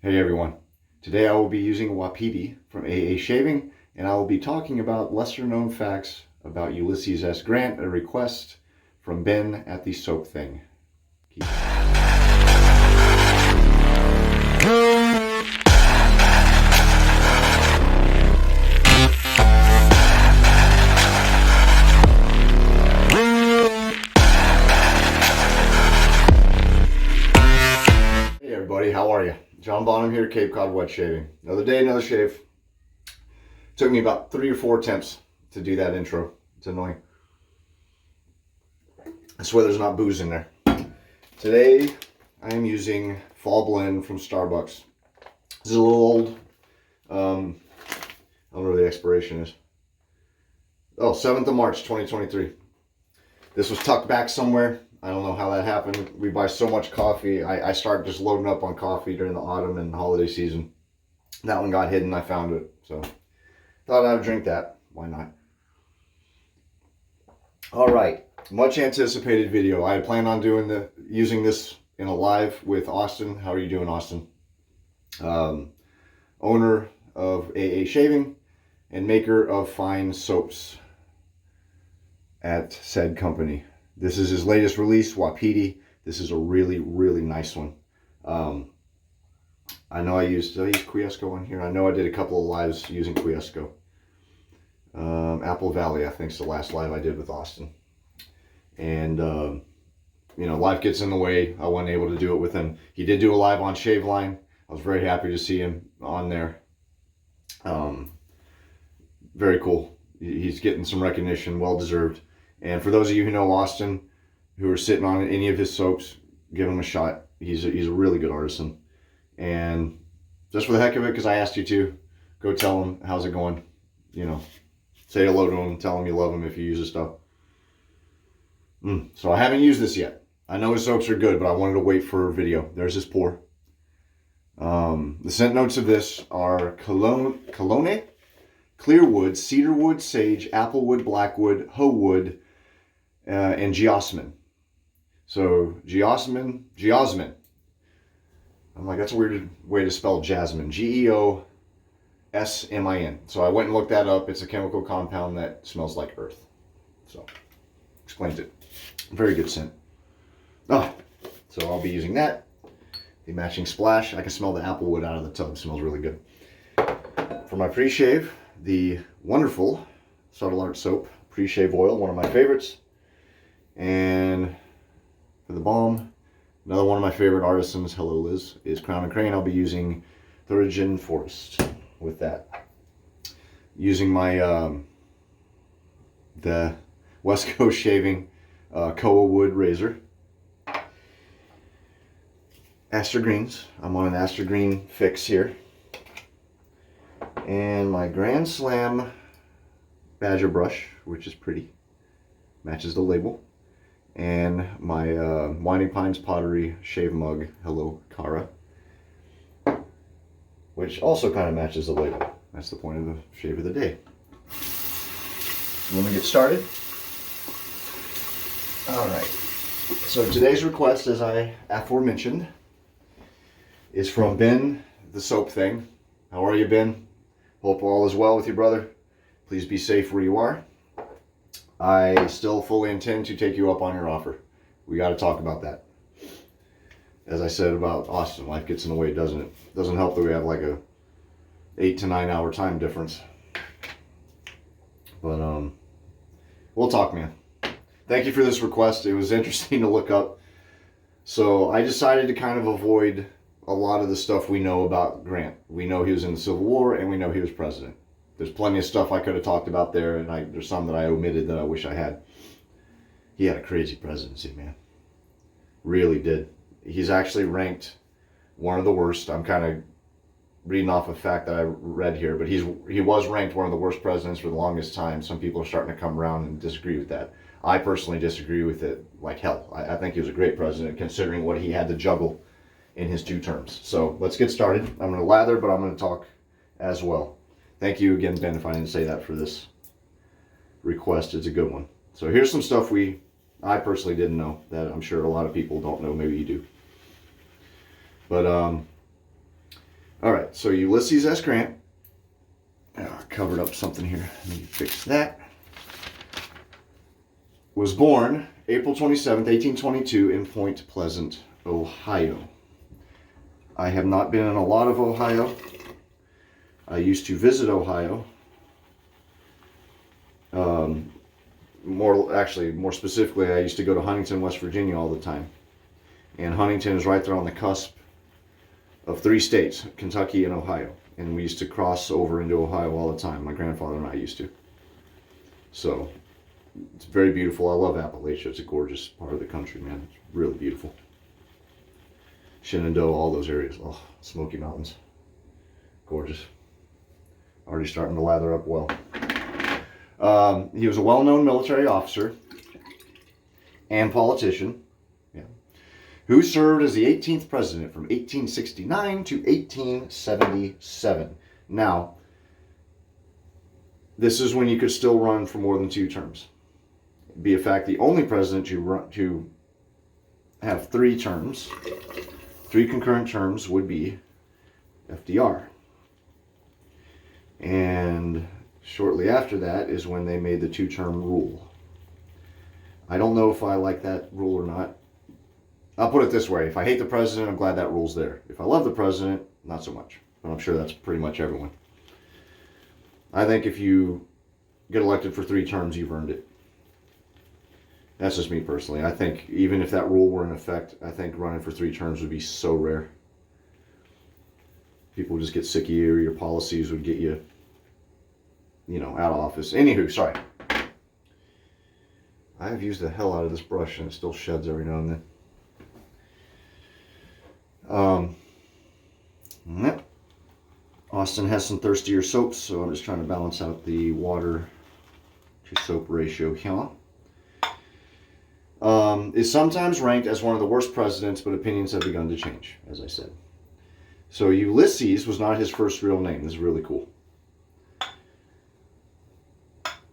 Hey everyone, today I will be using Wapiti from AA Shaving, and I will be talking about lesser known facts about Ulysses S. Grant, a request from Ben at the Soap Thing. Hey everybody, how are you? John Bonham here, Cape Cod Wet Shaving. Another day, another shave. Took me about 3 or 4 attempts to do that intro. It's annoying. I swear there's not booze in there. Today, I am using Fall Blend from Starbucks. This is a little old. I don't know where the expiration is. Oh, 7th of March, 2023. This was tucked back somewhere. I don't know how that happened. We buy so much coffee. I started just loading up on coffee during the autumn and holiday season. That one got hidden. I found it. So thought I'd drink that. Why not? All right. Much anticipated video. I had planned on using this in a live with Austin. How are you doing, Austin? Owner of AA Shaving and maker of fine soaps at said company. This is his latest release, Wapiti. This is a really, really nice one. I know did I use Quiesco on here? I know I did a couple of lives using Quiesco. Apple Valley, I think, is the last live I did with Austin. And, you know, life gets in the way. I wasn't able to do it with him. He did do a live on Shave Line. I was very happy to see him on there. Very cool. He's getting some recognition, well deserved. And for those of you who know Austin, who are sitting on any of his soaps, give him a shot. He's a really good artisan. And just for the heck of it, because I asked you to, go tell him how's it going. You know, say hello to him, tell him you love him if you use his stuff. So I haven't used this yet. I know his soaps are good, but I wanted to wait for a video. There's his pour. The scent notes of this are Calone, Clearwood, Cedarwood, Sage, Applewood, Blackwood, Wood, and Geosmin. So Geosmin. I'm like, that's a weird way to spell jasmine. Geosmin. So I went and looked that up. It's a chemical compound that smells like earth. So explains it. Very good scent. So I'll be using that. The matching splash. I can smell the Applewood out of the tub. It smells really good. For my pre-shave, the wonderful Subtle Art Soap pre-shave oil, one of my favorites. And for the balm, another one of my favorite artisans, hello Liz, is Crown and Crane. I'll be using Thurigen Forest with that. Using my the West Coast Shaving Koa Wood razor. Aster Greens. I'm on an Aster Green fix here. And my Grand Slam Badger brush, which is pretty. Matches the label. And my Winding Pines Pottery shave mug, hello Cara, which also kind of matches the label. That's the point of the shave of the day. Let me get started. Alright, so today's request, as I aforementioned, is from Ben, the Soap Thing. How are you, Ben? Hope all is well with you, brother. Please be safe where you are. I still fully intend to take you up on your offer. We got to talk about that. As I said about Austin, life gets in the way, doesn't it? Doesn't help that we have like a 8 to 9 hour time difference. But we'll talk, man. Thank you for this request. It was interesting to look up. So I decided to kind of avoid a lot of the stuff we know about Grant. We know he was in the Civil War and we know he was president. There's plenty of stuff I could have talked about there, and there's some that I omitted that I wish I had. He had a crazy presidency, man. Really did. He's actually ranked one of the worst. I'm kind of reading off a fact that I read here, but he was ranked one of the worst presidents for the longest time. Some people are starting to come around and disagree with that. I personally disagree with it like hell. I think he was a great president considering what he had to juggle in his 2 terms. So let's get started. I'm going to lather, but I'm going to talk as well. Thank you again, Ben, if I didn't say that for this request. It's a good one. So here's some stuff I personally didn't know that I'm sure a lot of people don't know. Maybe you do. But right, so Ulysses S. Grant. Covered up something here. Let me fix that. Was born April 27th, 1822 in Point Pleasant, Ohio. I have not been in a lot of Ohio. I used to visit Ohio. More specifically, I used to go to Huntington, West Virginia all the time. And Huntington is right there on the cusp of 3 states, Kentucky and Ohio. And we used to cross over into Ohio all the time. My grandfather and I used to. So, it's very beautiful. I love Appalachia. It's a gorgeous part of the country, man. It's really beautiful. Shenandoah, all those areas. Oh, Smoky Mountains. Gorgeous. Already starting to lather up well. He was a well-known military officer and politician, who served as the 18th president from 1869 to 1877. Now, this is when you could still run for more than 2 terms. Be a fact, the only president to have 3 terms, 3 concurrent terms, would be FDR. And shortly after that is when they made the 2-term rule. I don't know if I like that rule or not. I'll put it this way. If I hate the president, I'm glad that rule's there. If I love the president, not so much. But I'm sure that's pretty much everyone. I think if you get elected for 3 terms, you've earned it. That's just me personally. I think even if that rule were in effect, I think running for 3 terms would be so rare. People would just get sick of you, or your policies would get you, out of office. Anywho, sorry. I've used the hell out of this brush and it still sheds every now and then. Yep. Austin has some thirstier soaps, so I'm just trying to balance out the water to soap ratio here. Is sometimes ranked as one of the worst presidents, but opinions have begun to change, as I said. So Ulysses was not his first real name. This is really cool.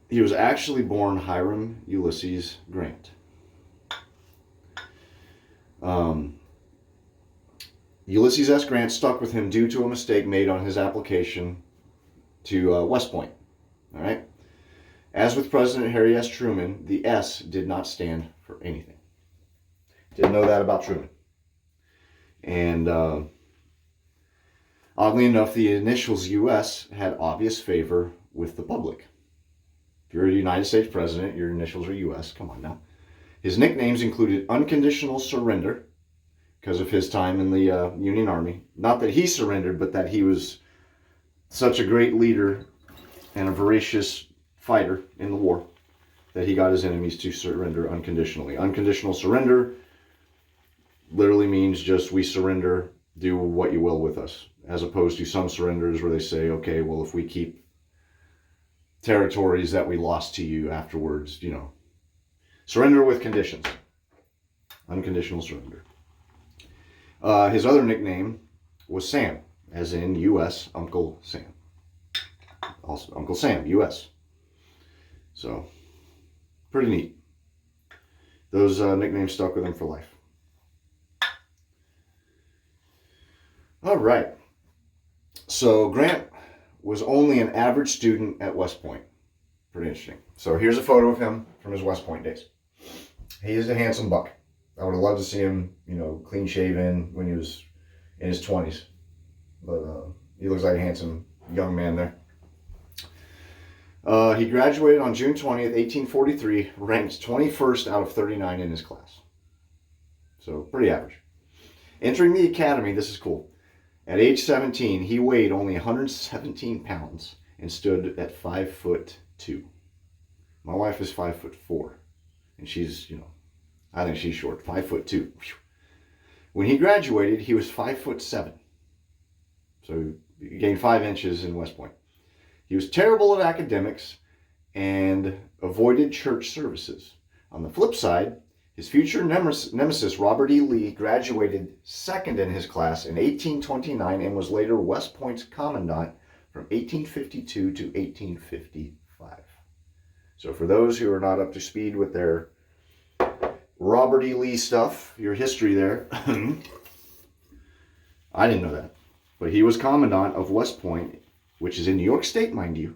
He was actually born Hiram Ulysses Grant. Ulysses S. Grant stuck with him due to a mistake made on his application to West Point. All right. As with President Harry S. Truman, the S did not stand for anything. Didn't know that about Truman. And oddly enough, the initials US had obvious favor with the public. If you're a United States president, your initials are US. Come on now. His nicknames included Unconditional Surrender, because of his time in the Union Army. Not that he surrendered, but that he was such a great leader and a voracious fighter in the war that he got his enemies to surrender unconditionally. Unconditional surrender literally means just we surrender, do what you will with us, as opposed to some surrenders where they say, okay, well, if we keep territories that we lost to you afterwards, surrender with conditions. Unconditional surrender. His other nickname was Sam, as in U.S. Uncle Sam. Also, Uncle Sam, U.S. So, pretty neat. Those nicknames stuck with him for life. All right. So, Grant was only an average student at West Point. Pretty interesting. So, here's a photo of him from his West Point days. He is a handsome buck. I would have loved to see him, clean shaven when he was in his 20s. But he looks like a handsome young man there. He graduated on June 20th, 1843, ranked 21st out of 39 in his class. So, pretty average. Entering the academy, this is cool. At age 17, he weighed only 117 pounds and stood at 5'2". My wife is 5'4", and she's, I think she's short, 5'2". When he graduated, he was 5'7". So he gained 5 inches in West Point. He was terrible at academics and avoided church services. On the flip side, his future nemesis, Robert E. Lee, graduated second in his class in 1829 and was later West Point's commandant from 1852 to 1855. So for those who are not up to speed with their Robert E. Lee stuff, your history there, I didn't know that. But he was commandant of West Point, which is in New York State, mind you.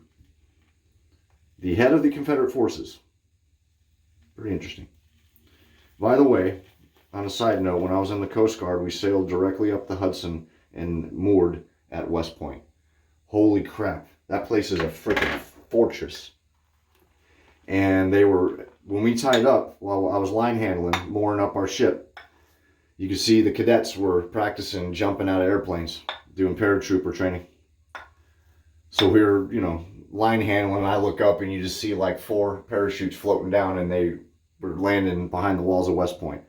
The head of the Confederate forces. Pretty interesting. By the way, on a side note, when I was in the Coast Guard, we sailed directly up the Hudson and moored at West Point. Holy crap. That place is a freaking fortress. And they were, when we tied up, while I was line handling, mooring up our ship, you could see the cadets were practicing jumping out of airplanes, doing paratrooper training. So we were, you know, line handling, and I look up and you just see like 4 parachutes floating down, and they were landing behind the walls of West Point.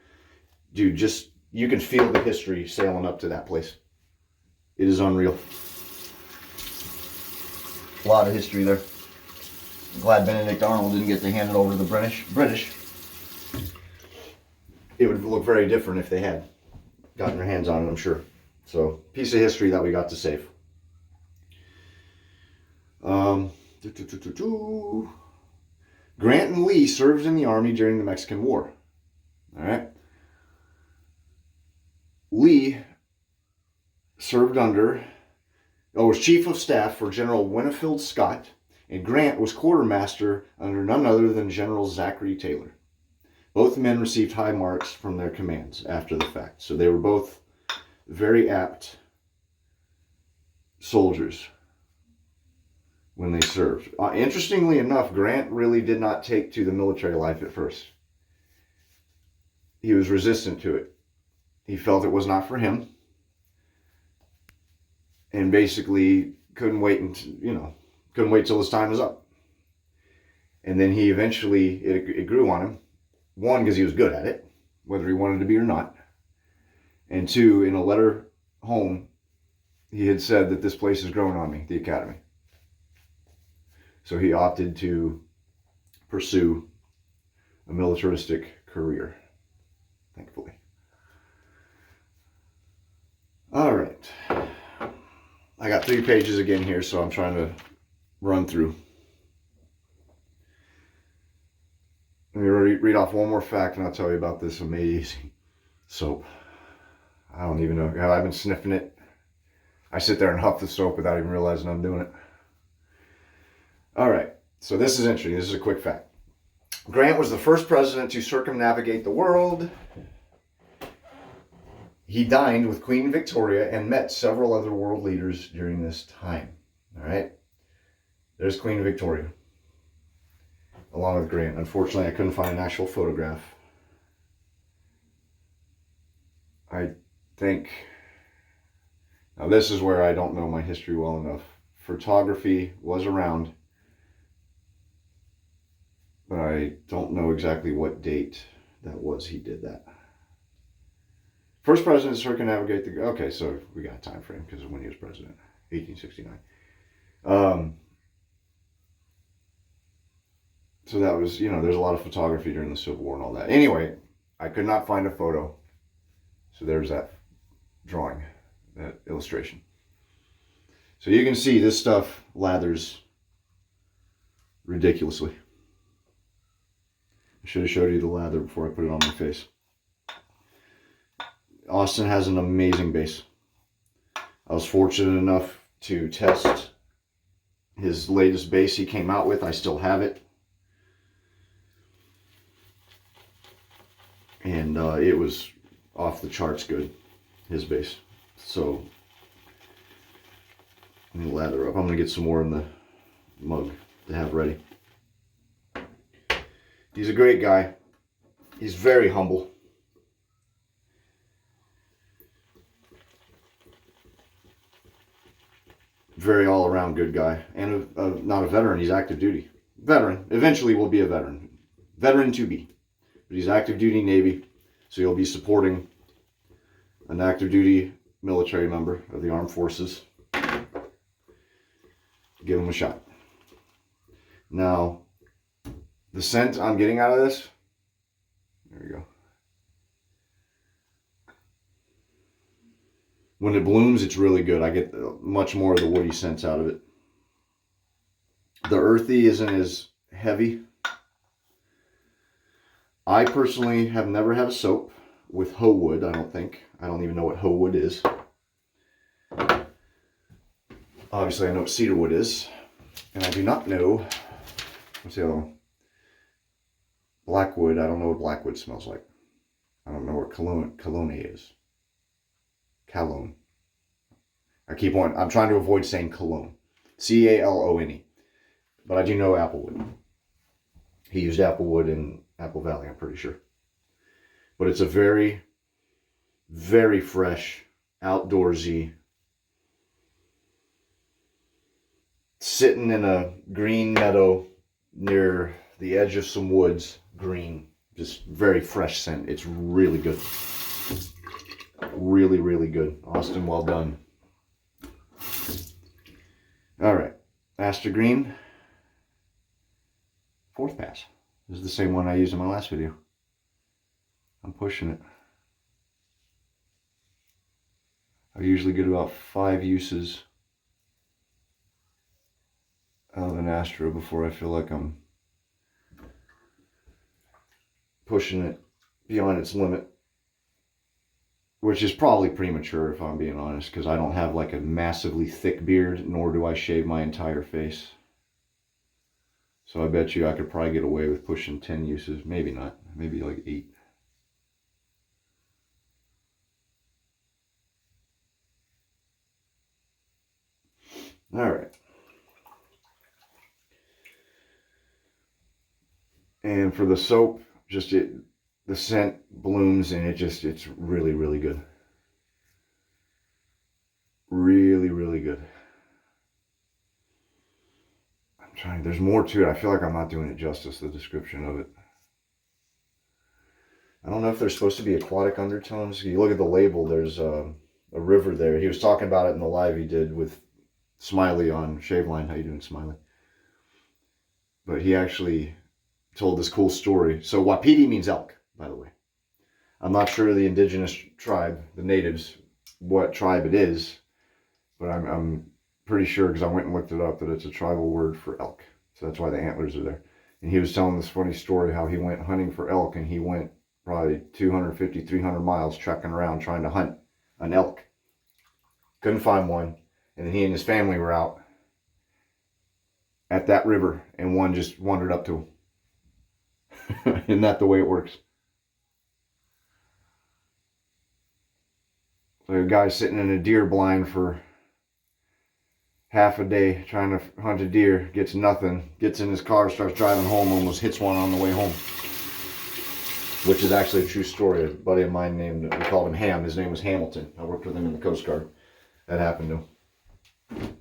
Dude, just, you can feel the history sailing up to that place. It is unreal. A lot of history there. I'm glad Benedict Arnold didn't get to hand it over to the British. It would look very different if they had gotten their hands on it, I'm sure. So, piece of history that we got to save. Grant and Lee served in the Army during the Mexican War. All right. Lee served was Chief of Staff for General Winfield Scott, and Grant was quartermaster under none other than General Zachary Taylor. Both men received high marks from their commands after the fact, so they were both very apt soldiers when they served. Interestingly enough, Grant really did not take to the military life at first. He was resistant to it. He felt it was not for him, and basically couldn't wait till his time was up. And then he eventually, it grew on him. 1, because he was good at it, whether he wanted to be or not. And 2, in a letter home, he had said that this place is growing on me, the academy. So he opted to pursue a militaristic career, thankfully. All right. I got 3 pages again here, so I'm trying to run through. Let me read off one more fact, and I'll tell you about this amazing soap. I don't even know. I've been sniffing it. I sit there and huff the soap without even realizing I'm doing it. All right. So this is interesting. This is a quick fact. Grant was the first president to circumnavigate the world. He dined with Queen Victoria and met several other world leaders during this time. All right. There's Queen Victoria, along with Grant. Unfortunately, I couldn't find an actual photograph. I think, now this is where I don't know my history well enough. Photography was around, but I don't know exactly what date that was he did that. First president to circumnavigate the, okay, so we got a time frame because of when he was president, 1869. So that was, there's a lot of photography during the Civil War and all that. Anyway, I could not find a photo. So there's that drawing, that illustration. So you can see this stuff lathers ridiculously. I should have showed you the lather before I put it on my face. Austin has an amazing base. I was fortunate enough to test his latest base he came out with. I still have it. And it was off the charts good, his base. So, let me lather up. I'm going to get some more in the mug to have ready. He's a great guy. He's very humble. Very all-around good guy. And not a veteran, he's active duty. Veteran. Eventually will be a veteran. Veteran to be. But he's active duty Navy, so he'll be supporting an active duty military member of the armed forces. Give him a shot. Now, the scent I'm getting out of this, there we go. When it blooms, it's really good. I get much more of the woody scents out of it. The earthy isn't as heavy. I personally have never had a soap with hoe wood, I don't think. I don't even know what hoe wood is. Obviously, I know what Cedarwood is, and I do not know, what's the other one? Blackwood. I don't know what Blackwood smells like. I don't know what Calone is. Calone. I'm trying to avoid saying Calone. C-A-L-O-N-E. But I do know Applewood. He used Applewood in Apple Valley, I'm pretty sure. But it's a very, very fresh, outdoorsy, sitting in a green meadow near the edge of some woods, green, just very fresh scent. It's really good. Really, really good. Austin, well done. All right, Aster Green, 4th pass. This is the same one I used in my last video. I'm pushing it. I usually get about 5 uses out of an Astro before I feel like I'm pushing it beyond its limit, which is probably premature if I'm being honest, because I don't have like a massively thick beard, nor do I shave my entire face. So I bet you I could probably get away with pushing 10 uses, maybe not, maybe like 8. All right. And for the soap, the scent blooms, and it's really, really good. Really, really good. There's more to it. I feel like I'm not doing it justice, the description of it. I don't know if there's supposed to be aquatic undertones. You look at the label, there's a river there. He was talking about it in the live he did with Smiley on Shaveline. How you doing, Smiley? But he actually told this cool story. So Wapiti means elk, by the way. I'm not sure the indigenous tribe, the natives, what tribe it is, but I'm pretty sure, because I went and looked it up, that it's a tribal word for elk. So that's why the antlers are there. And he was telling this funny story how he went hunting for elk, and he went probably 250, 300 miles trekking around trying to hunt an elk. Couldn't find one. And then he and his family were out at that river, and one just wandered up to him. Isn't that the way it works? So a guy sitting in a deer blind for half a day trying to hunt a deer, gets nothing, gets in his car, starts driving home, almost hits one on the way home. Which is actually a true story. A buddy of mine we called him Ham. His name was Hamilton. I worked with him in the Coast Guard. That happened to him.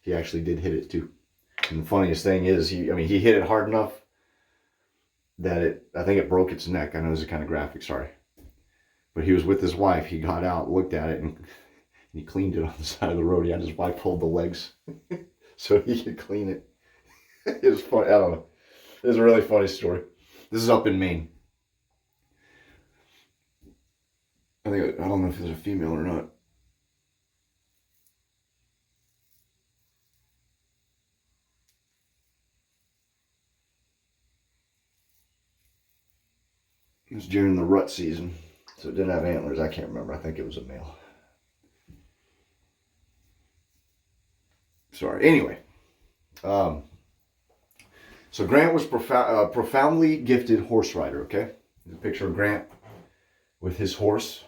He actually did hit it too. And the funniest thing is, he hit it hard enough that I think it broke its neck. I know this is kind of graphic, sorry. But he was with his wife. He got out, looked at it, and he cleaned it on the side of the road. He had his wife hold the legs so he could clean it. It was funny. I don't know. It was a really funny story. This is up in Maine. I don't know if there's a female or not. It was during the rut season, so it didn't have antlers. I can't remember. I think it was a male. Sorry. Anyway, so Grant was profoundly gifted horse rider. Okay, there's a picture of Grant with his horse.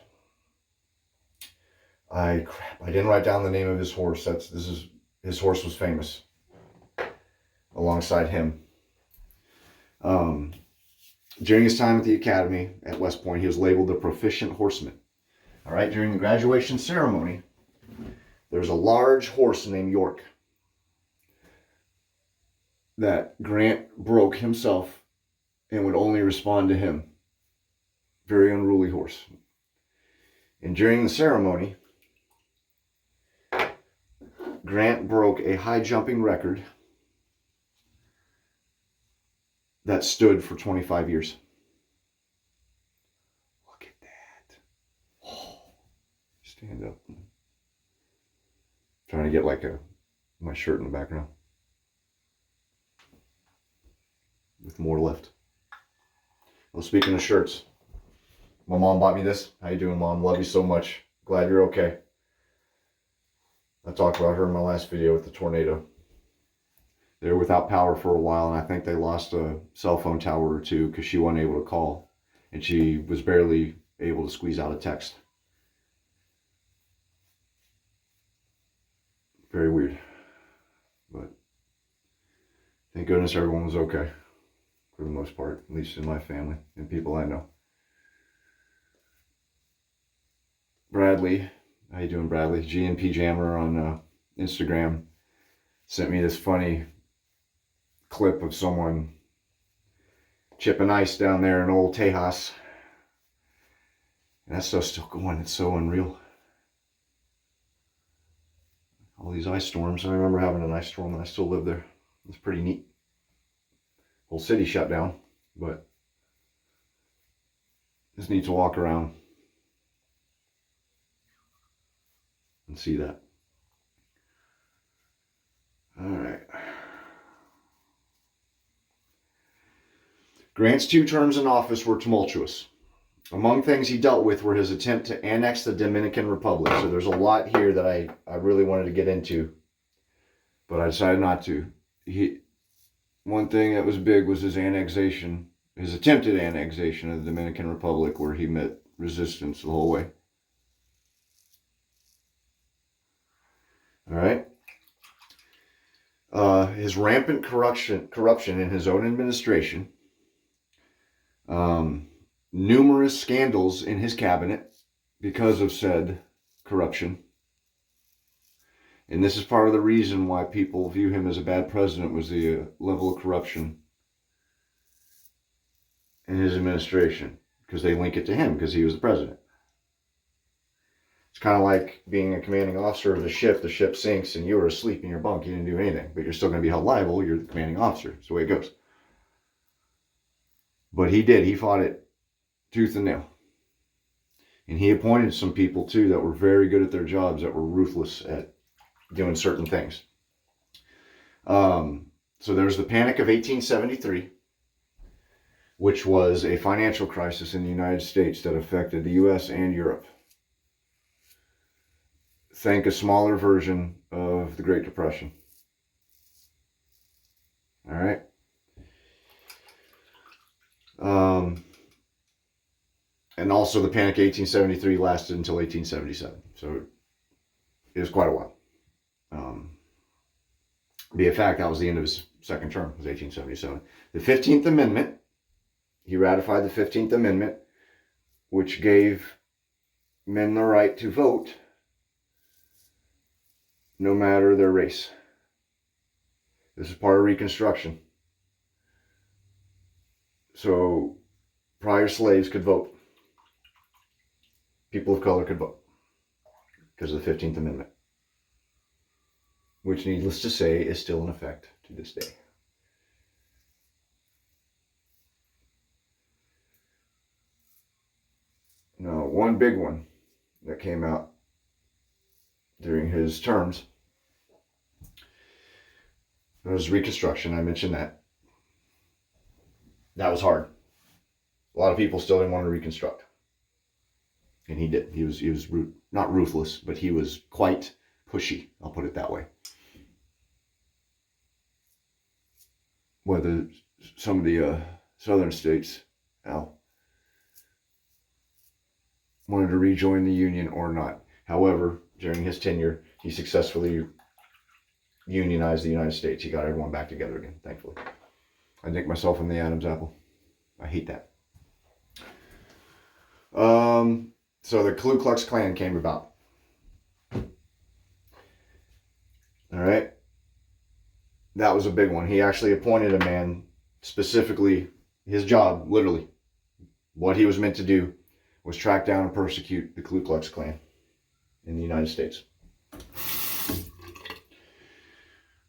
I didn't write down the name of his horse. His horse was famous alongside him. During his time at the academy at West Point, he was labeled the proficient horseman. All right, during the graduation ceremony, there was a large horse named York that Grant broke himself and would only respond to him. Very unruly horse. And during the ceremony, Grant broke a high jumping record that stood for 25 years. Look at that. Oh, stand up. Trying to get like my shirt in the background. With more left. Well, speaking of shirts, my mom bought me this. How you doing, Mom? Love you so much. Glad you're okay. I talked about her in my last video with the tornado. They were without power for a while, and I think they lost a cell phone tower or two because she wasn't able to call. And she was barely able to squeeze out a text. Very weird. But thank goodness everyone was okay. For the most part, at least in my family and people I know. Bradley, how you doing, Bradley? GNP Jammer on Instagram sent me this funny clip of someone chipping ice down there in old Tejas. And that stuff's still going. It's so unreal. All these ice storms. I remember having an ice storm when I still lived there. It's pretty neat. Whole city shut down, but it's neat to walk around and see that. All right. Grant's 2 terms in office were tumultuous. Among things he dealt with were his attempt to annex the Dominican Republic. So there's a lot here that I really wanted to get into, but I decided not to. One thing that was big was his annexation, his attempted annexation of the Dominican Republic, where he met resistance the whole way. All right. His rampant corruption in his own administration, numerous scandals in his cabinet because of said corruption. And this is part of the reason why people view him as a bad president, was the level of corruption in his administration, because they link it to him because he was the president. It's kind of like being a commanding officer of the ship sinks and you were asleep in your bunk, you didn't do anything, but you're still going to be held liable, you're the commanding officer. That's the way it goes. But he fought it tooth and nail. And he appointed some people too that were very good at their jobs, that were ruthless at doing certain things. So there's the Panic of 1873, which was a financial crisis in the United States that affected the US and Europe. Think a smaller version of the Great Depression. All right. And also the Panic of 1873 lasted until 1877. So it was quite a while. Be a fact, that was the end of his second term, was 1877. The 15th Amendment, he ratified the 15th Amendment, which gave men the right to vote no matter their race. This is part of Reconstruction. So prior slaves could vote. People of color could vote because of the 15th Amendment, which, needless to say, is still in effect to this day. Now, one big one that came out during his terms was Reconstruction. I mentioned that. That was hard. A lot of people still didn't want to reconstruct. And he did. He was not ruthless, but he was quite pushy. I'll put it that way. Whether some of the southern states wanted to rejoin the Union or not. However, during his tenure, he successfully unionized the United States. He got everyone back together again, thankfully. I nicked myself in the Adam's apple. I hate that. So the Ku Klux Klan came about. All right. That was a big one. He actually appointed a man, specifically, his job, literally, what he was meant to do was track down and persecute the Ku Klux Klan in the United States.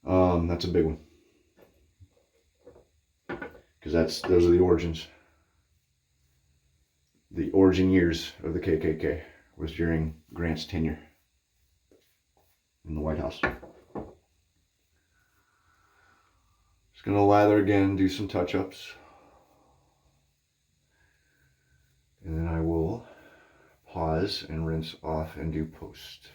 That's a big one. Because those are the origins. The origin years of the KKK was during Grant's tenure in the White House. Just going to lather again, do some touch-ups. And then I will pause and rinse off and do post.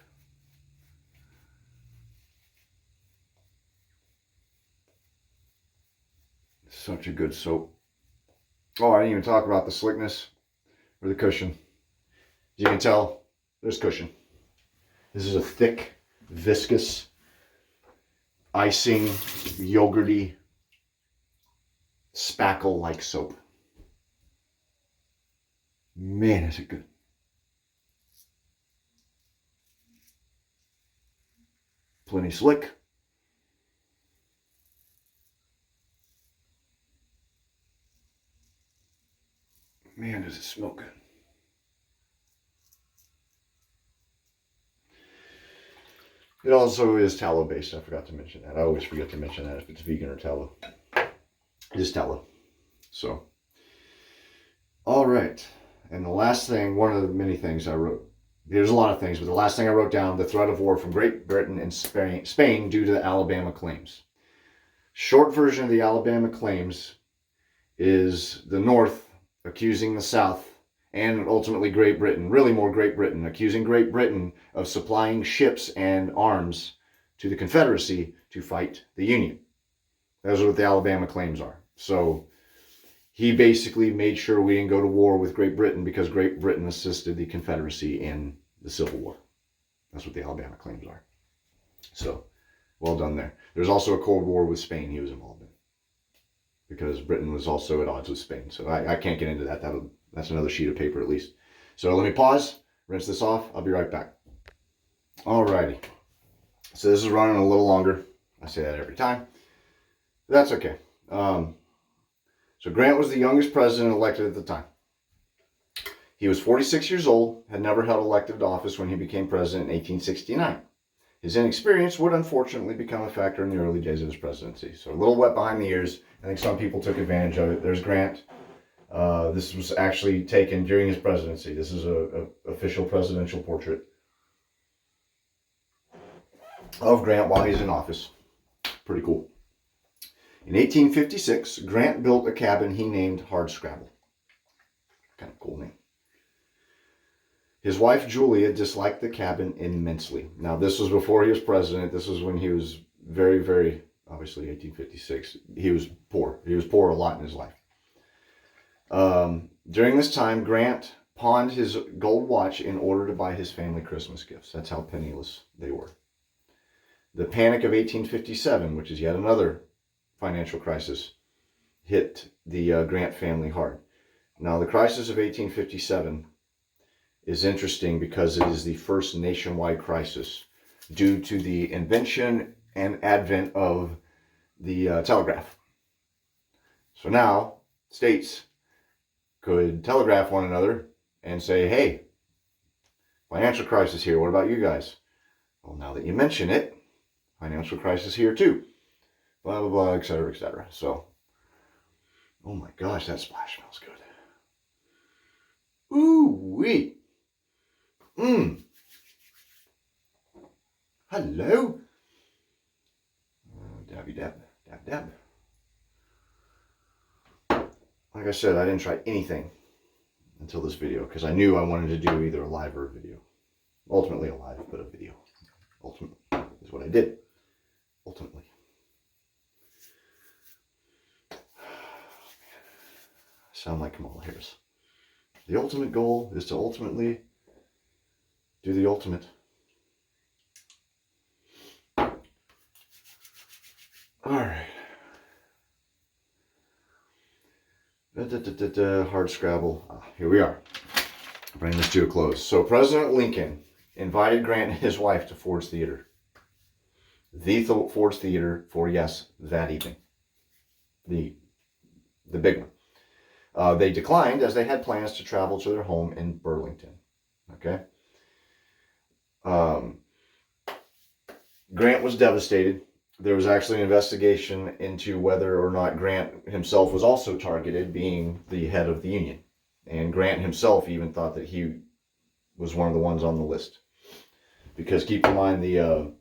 Such a good soap. Oh, I didn't even talk about the slickness or the cushion. As you can tell, there's cushion. This is a thick, viscous, icing, yogurty, spackle-like soap. Man, is it good. Plenty slick. Man, does it smell good. It also is tallow based. I forgot to mention that. I always forget to mention that if it's vegan or tallow. It is tallow. So, all right. And the last thing, one of the many things I wrote, there's a lot of things, but the last thing I wrote down, the threat of war from Great Britain and Spain due to the Alabama claims. Short version of the Alabama claims is the North accusing the South and ultimately Great Britain, really more Great Britain, accusing Great Britain of supplying ships and arms to the Confederacy to fight the Union. Those are what the Alabama claims are. So he basically made sure we didn't go to war with Great Britain because Great Britain assisted the Confederacy in the Civil War. That's what the Alabama claims are. So, well done there. There's also a Cold War with Spain he was involved in, because Britain was also at odds with Spain. So I can't get into that. That's another sheet of paper at least. So let me pause, rinse this off. I'll be right back. Alrighty. So this is running a little longer. I say that every time. But that's okay. So Grant was the youngest president elected at the time. He was 46 years old, had never held elected office when he became president in 1869. His inexperience would unfortunately become a factor in the early days of his presidency. So a little wet behind the ears. I think some people took advantage of it. There's Grant. This was actually taken during his presidency. This is a official presidential portrait of Grant while he's in office. Pretty cool. In 1856, Grant built a cabin he named Hardscrabble. Kind of cool name. His wife, Julia, disliked the cabin immensely. Now, this was before he was president. This was when he was very, very, obviously 1856. He was poor. He was poor a lot in his life. During this time, Grant pawned his gold watch in order to buy his family Christmas gifts. That's how penniless they were. The Panic of 1857, which is yet another financial crisis, hit the Grant family hard. Now, the crisis of 1857 is interesting because it is the first nationwide crisis due to the invention and advent of the telegraph. So now, states could telegraph one another and say, hey, financial crisis here, what about you guys? Well, now that you mention it, financial crisis here too. Blah, blah, blah, etc., etc. So, oh my gosh, that splash smells good. Ooh-wee. Hello. Dabby dab, dab dab. Like I said, I didn't try anything until this video because I knew I wanted to do either a live or a video. Ultimately a live, but a video. Ultimately is what I did. Ultimately. Oh, man. I sound like Kamala Harris. The ultimate goal is to ultimately do the ultimate. Alright. Hardscrabble. Here we are. Bring this to a close. So President Lincoln invited Grant and his wife to Ford's Theater. The Ford's Theater for, yes, that evening. The big one. They declined as they had plans to travel to their home in Burlington. Okay. Grant was devastated. There was actually an investigation into whether or not Grant himself was also targeted, being the head of the Union. And Grant himself even thought that he was one of the ones on the list. Because keep in mind, the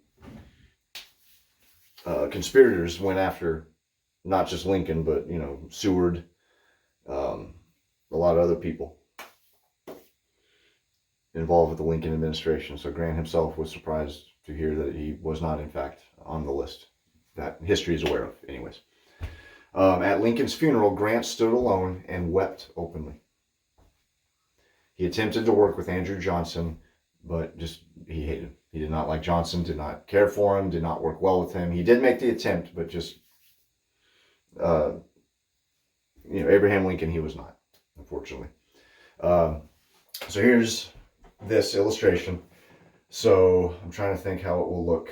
conspirators went after not just Lincoln, but, you know, Seward, a lot of other people involved with the Lincoln administration. So Grant himself was surprised to hear that he was not, in fact, on the list that history is aware of anyways. At Lincoln's funeral, Grant stood alone and wept openly. He attempted to work with Andrew Johnson, but he hated him. He did not like Johnson, did not care for him, did not work well with him. He did make the attempt, but just, Abraham Lincoln, he was not, unfortunately. So here's this illustration. So I'm trying to think how it will look.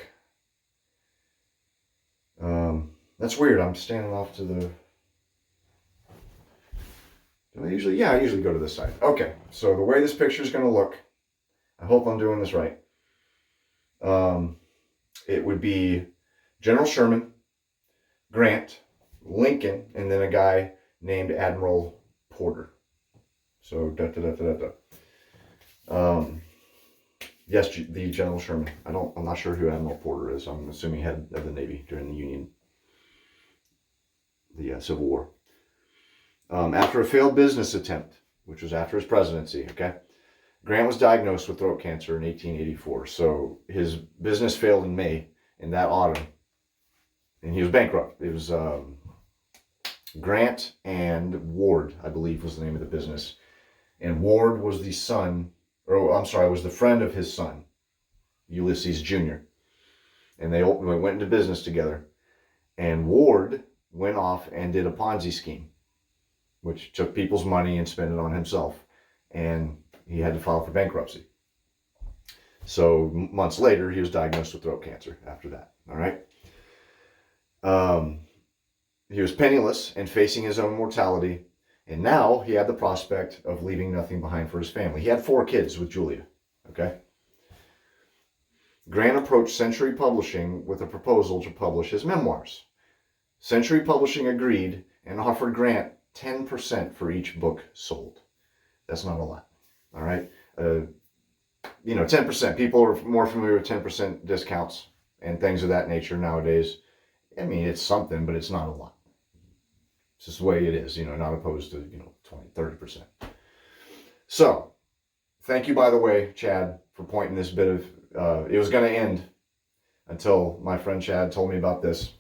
That's weird. I'm standing off to the... I usually go to this side. Okay, so the way this picture is going to look, I hope I'm doing this right. It would be General Sherman, Grant, Lincoln, and then a guy named Admiral Porter. So, yes, the General Sherman. I'm not sure who Admiral Porter is. I'm assuming head of the Navy during the Civil War. After a failed business attempt, which was after his presidency, okay, Grant was diagnosed with throat cancer in 1884. So his business failed in May, in that autumn, and he was bankrupt. It was Grant and Ward, I believe, was the name of the business. And Ward was the was the friend of his son, Ulysses Jr. And they went into business together. And Ward went off and did a Ponzi scheme, which took people's money and spent it on himself. And he had to file for bankruptcy. So months later, he was diagnosed with throat cancer after that. All right. He was penniless and facing his own mortality. And now he had the prospect of leaving nothing behind for his family. He had 4 kids with Julia. Okay. Grant approached Century Publishing with a proposal to publish his memoirs. Century Publishing agreed and offered Grant 10% for each book sold. That's not a lot. All right. 10%. People are more familiar with 10% discounts and things of that nature nowadays. I mean, it's something, but it's not a lot. It's just the way it is, not opposed to, 20, 30%. So, thank you, by the way, Chad, for pointing this bit of, it was going to end until my friend Chad told me about this.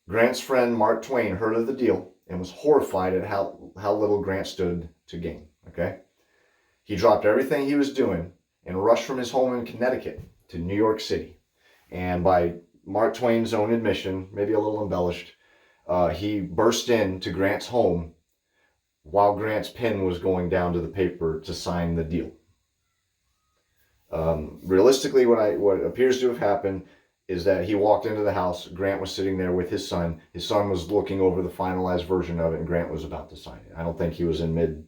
Grant's friend Mark Twain heard of the deal and was horrified at how little Grant stood to gain, okay? He dropped everything he was doing and rushed from his home in Connecticut to New York City. And by Mark Twain's own admission, maybe a little embellished, he burst into Grant's home while Grant's pen was going down to the paper to sign the deal. Realistically, what appears to have happened is that he walked into the house, Grant was sitting there with his son. His son was looking over the finalized version of it, and Grant was about to sign it. I don't think he was in mid,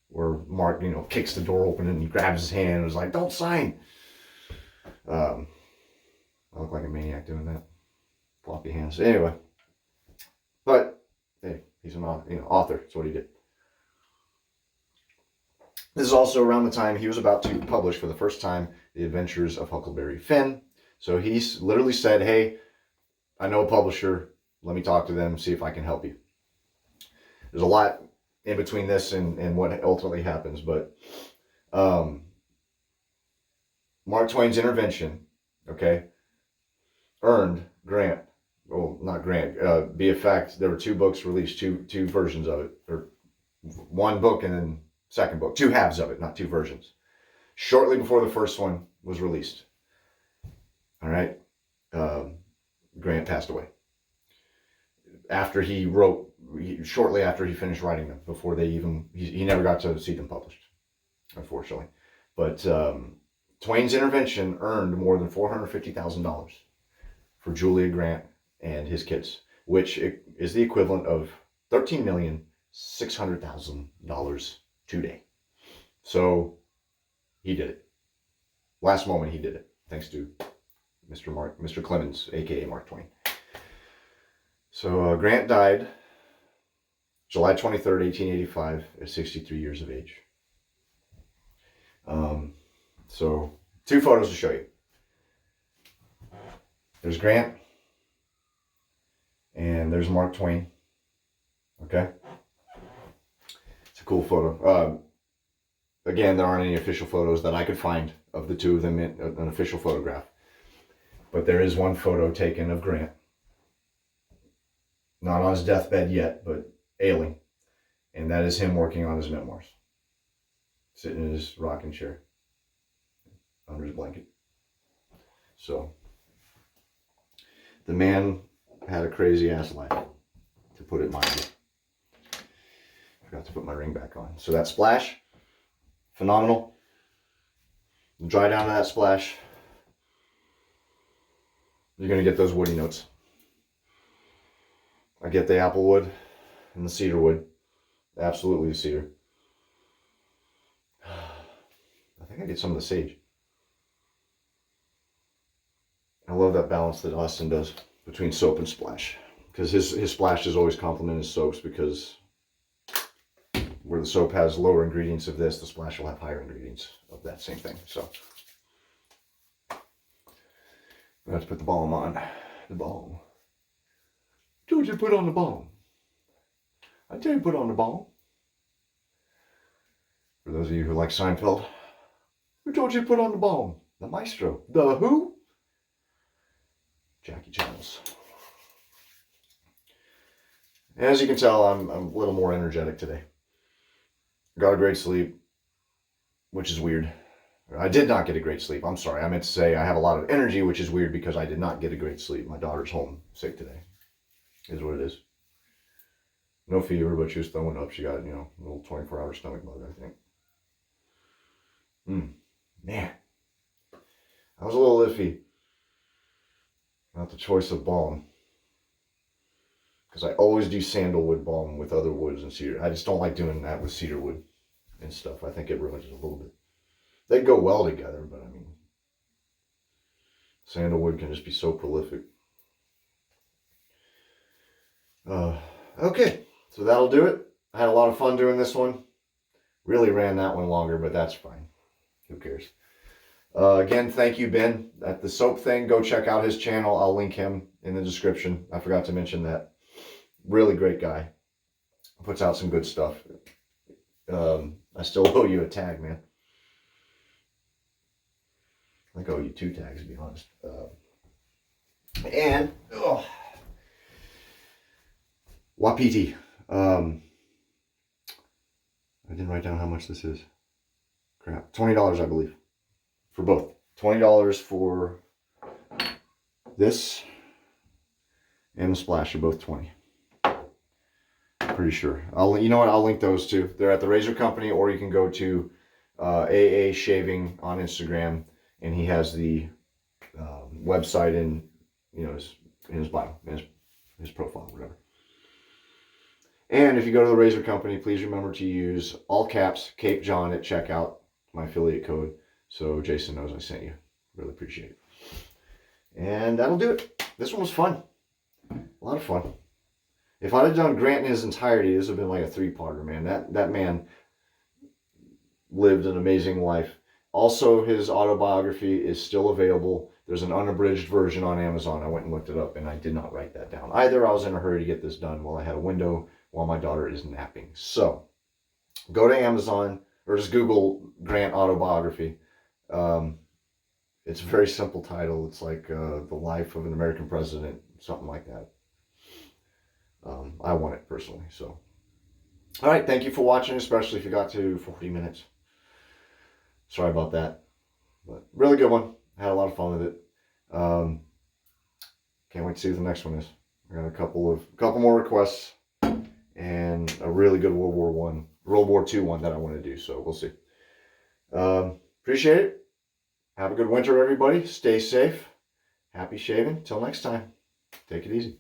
where Mark, kicks the door open and he grabs his hand and was like, "Don't sign." I look like a maniac doing that. Floppy hands. Anyway. But, hey, he's an author. That's what he did. This is also around the time he was about to publish for the first time The Adventures of Huckleberry Finn. So he literally said, "Hey, I know a publisher. Let me talk to them, see if I can help you." There's a lot in between this and what ultimately happens, but Mark Twain's intervention, okay, earned Grant, well, not Grant, be a fact, there were 2 books released, two versions of it, or 1 book and then second book, 2 halves of it, not 2 versions, shortly before the first one was released. All right. Grant passed away. After he wrote, shortly after he finished writing them, before he never got to see them published, unfortunately. But Twain's intervention earned more than $450,000 for Julia Grant and his kids, which is the equivalent of $13,600,000 today. So he did it. Last moment he did it, thanks to Mr. Clemens, aka Mark Twain. So Grant died July 23rd, 1885, at 63 years of age. So 2 photos to show you. There's Grant, and there's Mark Twain. Okay? It's a cool photo. Again, there aren't any official photos that I could find of the 2 of them in an official photograph. But there is one photo taken of Grant Not on his deathbed yet, but ailing. And that is him working on his memoirs. Sitting in his rocking chair. Under his blanket. So, the man had a crazy ass life, to put it mildly. Forgot to put my ring back on. So that splash, phenomenal. Dry down to that splash. You're going to get those woody notes. I get the Applewood and the Cedarwood. Absolutely the cedar. I think I get some of the sage. I love that balance that Austin does between soap and splash. Because his splashes always complement his soaps, because where the soap has lower ingredients of this, the splash will have higher ingredients of that same thing. So let's put the balm on. The balm. Told you to put on the balm. I tell you to put on the balm. For those of you who like Seinfeld, who told you to put on the balm? The maestro. The who? Jackie Channels. As you can tell, I'm a little more energetic today. Got a great sleep, which is weird. I did not get a great sleep. I'm sorry. I meant to say I have a lot of energy, which is weird because I did not get a great sleep. My daughter's home sick today. Is what it is. No fever, but she was throwing up. She got, a little 24-hour stomach bug, I think. Man. I was a little iffy about the choice of balm. Because I always do sandalwood balm with other woods and cedar. I just don't like doing that with cedarwood and stuff. I think it ruins it a little bit. They go well together, but I mean, sandalwood can just be so prolific. Okay, so that'll do it. I had a lot of fun doing this one. Really ran that one longer, but that's fine. Who cares? Again, thank you, Ben. At the soap thing, go check out his channel. I'll link him in the description. I forgot to mention that. Really great guy. Puts out some good stuff. I still owe you a tag, man. I think I owe you 2 tags, to be honest. Wapiti. I didn't write down how much this is. Crap. $20, I believe. For both. $20 for this and the splash are both $20. Pretty sure. You know what? I'll link those too. They're at the Razor Company, or you can go to AA Shaving on Instagram, and he has the website in his bio, in his profile, whatever. And if you go to the Razor Company, please remember to use all caps Cape John at checkout, my affiliate code, so Jason knows I sent you. Really appreciate it. And that'll do it. This one was fun. A lot of fun. If I'd have done Grant in his entirety, this would have been like a 3-parter, man. That man lived an amazing life. Also, his autobiography is still available. There's an unabridged version on Amazon. I went and looked it up, and I did not write that down. Either I was in a hurry to get this done while I had a window while my daughter is napping. So, go to Amazon, or just Google Grant autobiography. It's a very simple title. It's like The Life of an American President, something like that. I want it personally. So, all right. Thank you for watching, especially if you got to 40 minutes. Sorry about that, but really good one. I had a lot of fun with it. Can't wait to see what the next one is. I got a couple more requests and a really good World War II one that I want to do. So we'll see. Appreciate it. Have a good winter, everybody. Stay safe. Happy shaving. Till next time. Take it easy.